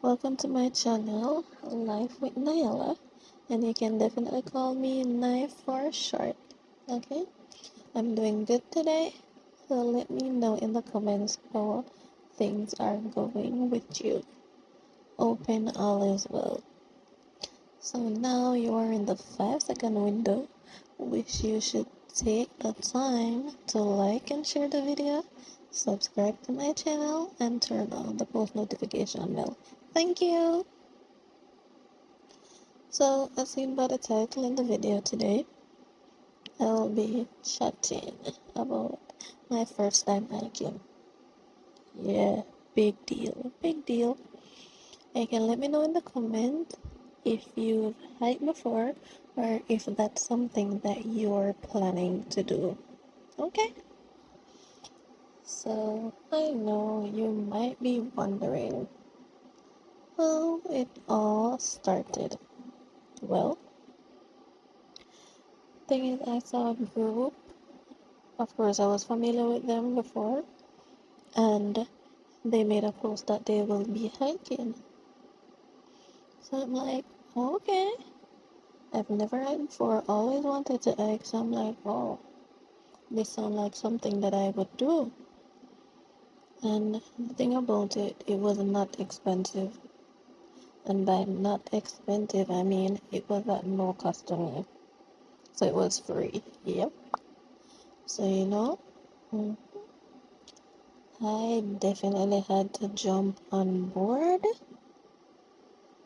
Welcome to my channel, Life with Nyala, and you can definitely call me Nye for short. Okay, I'm doing good today, so let me know in the comments how things are going with you. Open all is well. So now you are in the 5-second window, which you should take the time to like and share the video, subscribe to my channel, and turn on the post notification bell. Thank you! So, as seen by the title in the video today, I'll be chatting about my first time hiking. Yeah, big deal, big deal. You can let me know in the comment if you've hiked before or if that's something that you're planning to do. Okay? So, I know you might be wondering how it all started. Well, thing is, I saw a group. Of course, I was familiar with them before, and they made a post that they will be hiking. So I'm like, okay. I've never hiked before, always wanted to hike, so I'm like, oh, this sounds like something that I would do. And the thing about it, it was not expensive. And by not expensive, I mean it was at no cost to me. So it was free. Yep. So, mm, I definitely had to jump on board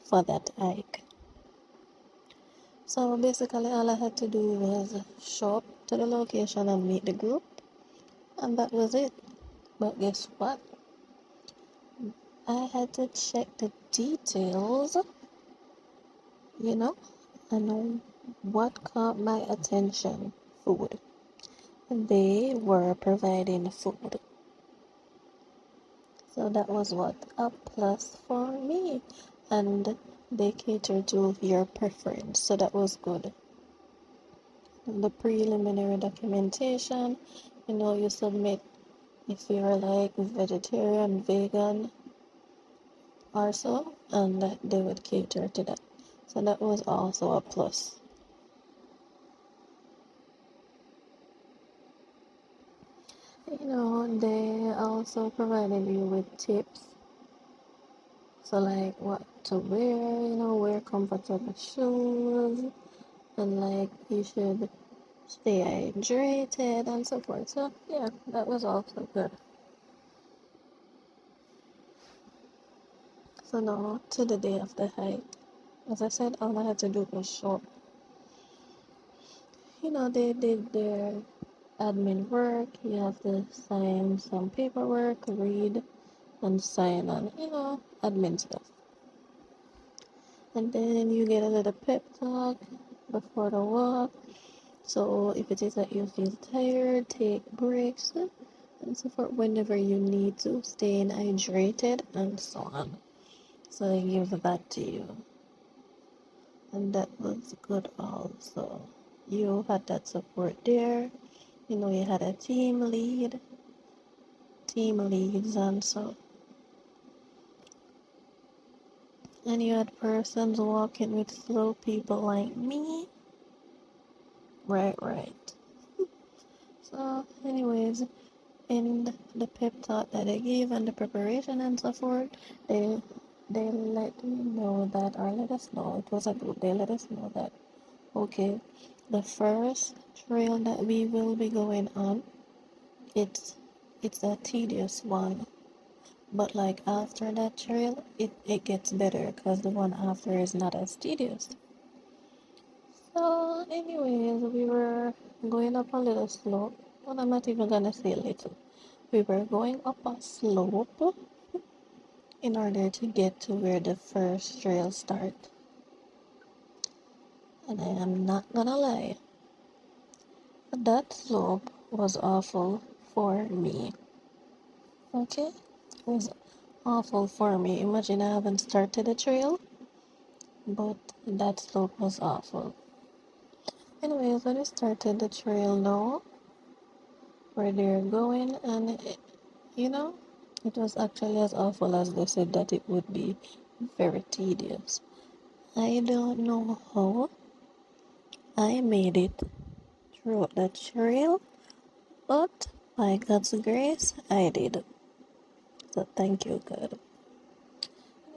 for that hike. So basically, all I had to do was show up to the location and meet the group, and that was it. But guess what? I had to check the details, you know, and what caught my attention: food. They were providing food. So that was what? A plus for me. And they cater to your preference, so that was good. The preliminary documentation, you submit if you're like vegetarian, vegan, or so, and they would cater to that. So that was also a plus. They also provided you with tips. So like what to wear, wear comfortable shoes, and like you should stay hydrated and so forth. So yeah, that was also good. So now to the day of the hike. As I said, all I had to do was show up. They did their admin work. You have to sign some paperwork, read, and sign on, admin stuff. And then you get a little pep talk before the walk. So if it is that you feel tired, take breaks and so forth whenever you need to, staying hydrated and so on. So they give that to you. And that was good also. You had that support there. You had a team leads and so. And you had persons walking with slow people like me. Right. So anyways, in the pep talk that they gave and the preparation and so forth, they let me know that, or let us know, it was a group, they let us know that, okay, the first trail that we will be going on, it's a tedious one, but like after that trail, it gets better because the one after is not as tedious. So anyways, we were going up a little slope. Well, I'm not even gonna say little. We were going up a slope in order to get to where the first trail starts. And I am not gonna lie, that slope was awful for me. Okay? It was awful for me. Imagine I haven't started a trail, but that slope was awful. Anyways, when we started the trail now, where they're going, and it was actually as awful as they said that it would be. very tedious. I don't know how I made it through the trail, but by God's grace, I did. So thank you, God.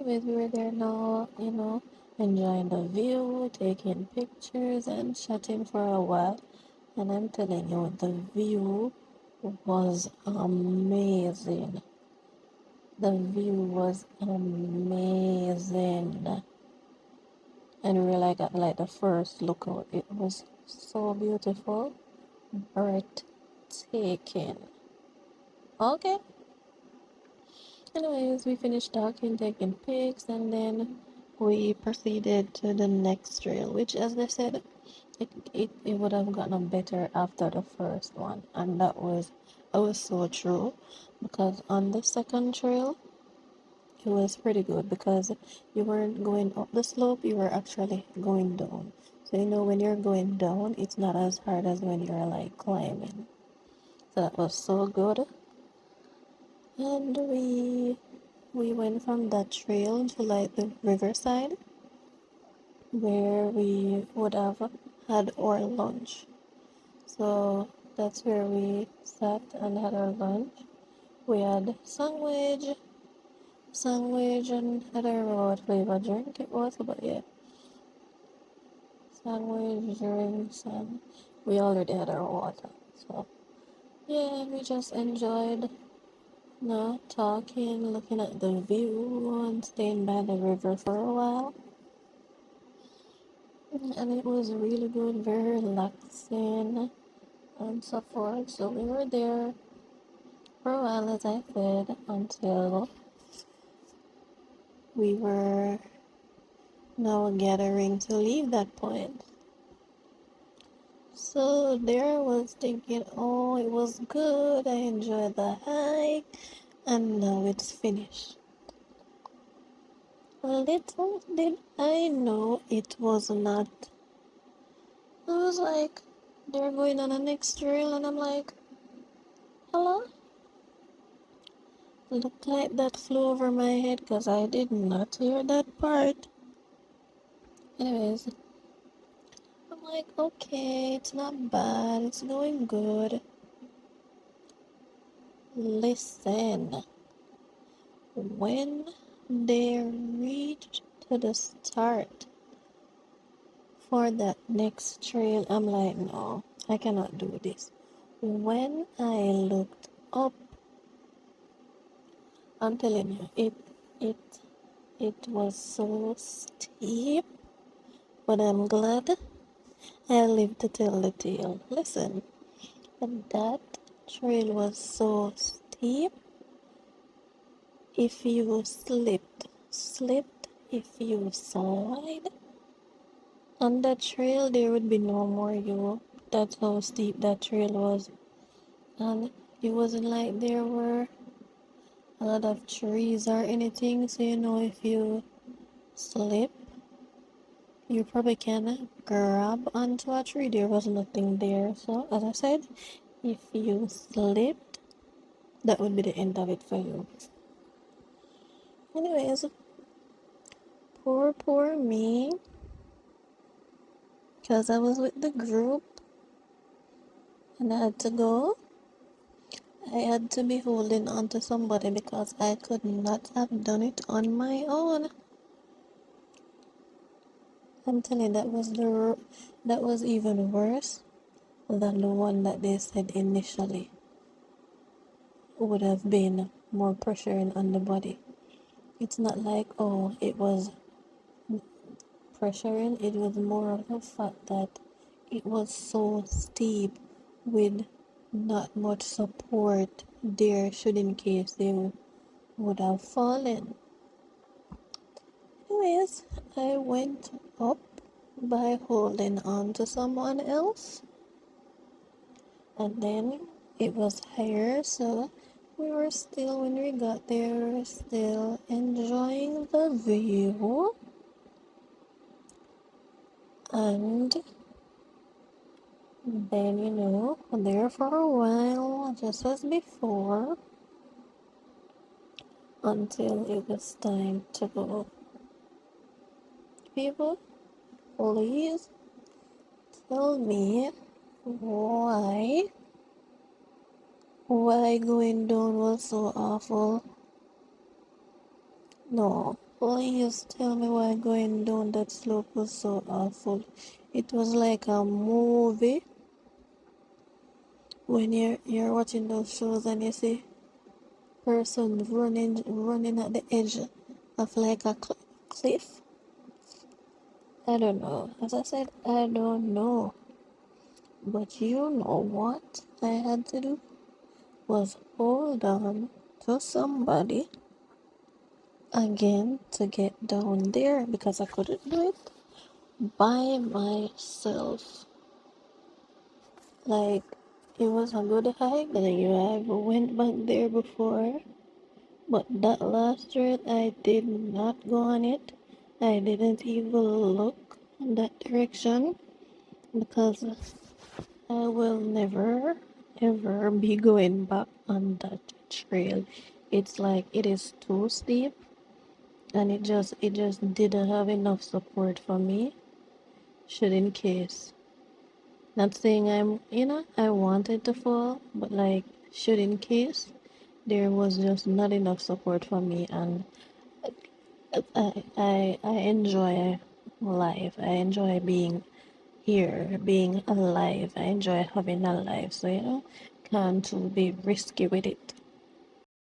Anyways, we were there now, enjoying the view, taking pictures, and chatting for a while. And I'm telling you, the view was amazing. The view was amazing. And we were like at like the first lookout. It was so beautiful, breathtaking. Okay. Anyways, we finished talking, taking pics, and then we proceeded to the next trail, which, as I said, it would have gotten better after the first one, and that was so true, because on the second trail it was pretty good because you weren't going up the slope, you were actually going down. So when you're going down, it's not as hard as when you're like climbing. So that was so good. And we went from that trail to like the riverside where we would have had our lunch. So that's where we sat and had our lunch. We had sandwich, and I don't remember what flavor drink it was, but yeah, sandwich, drinks, and we already had our water. So yeah, we just enjoyed, talking, looking at the view, and staying by the river for a while. And it was really good, very relaxing, and so forth. So we were there for a while, as I said, until we were now gathering to leave that point. So there I was thinking, oh, it was good, I enjoyed the hike, and now it's finished. Little did I know it was not. I was like, they're going on the next trail, and I'm like, hello? Looked like that flew over my head because I did not hear that part. Anyways, I'm like, okay, it's not bad, it's going good. Listen, when they reached to the start for that next trail, I'm like, no, I cannot do this. When I looked up, I'm telling you, it it was so steep, but I'm glad I lived to tell the tale. Listen, that trail was so steep. If you slipped, if you slide on that trail, there would be no more you. That's how steep that trail was. And it wasn't like there were a lot of trees or anything, so if you slip, you probably can grab onto a tree. There was nothing there. So, as I said, if you slipped, that would be the end of it for you. Anyways, poor me, because I was with the group and I had to go. I had to be holding on to somebody because I could not have done it on my own. I'm telling you, that was even worse than the one that they said initially would have been more pressuring on the body. It's not like, oh, it was pressuring, it was more of the fact that it was so steep with not much support there, should in case they would have fallen. Anyways, I went up by holding on to someone else, and then it was higher, so when we got there, we were still enjoying the view. And then, there for a while, just as before, until it was time to go. people, please tell me why going down was so awful. No, please tell me why going down that slope was so awful. It was like a movie when you're watching those shows and you see person running at the edge of like a cliff. I don't know. As I said, I don't know. But you know what I had to do was hold on to somebody again to get down there because I couldn't do it by myself. Like it was a good hike. Like I went back there before, but that last trip I did not go on it. I didn't even look in that direction because I will never ever be going back on that trail. It's like it is too steep and it just didn't have enough support for me. Should in case. Not saying I wanted to fall, but like should in case there was just not enough support for me and I enjoy life. I enjoy being here, being alive. I enjoy having a life. So, can't be risky with it.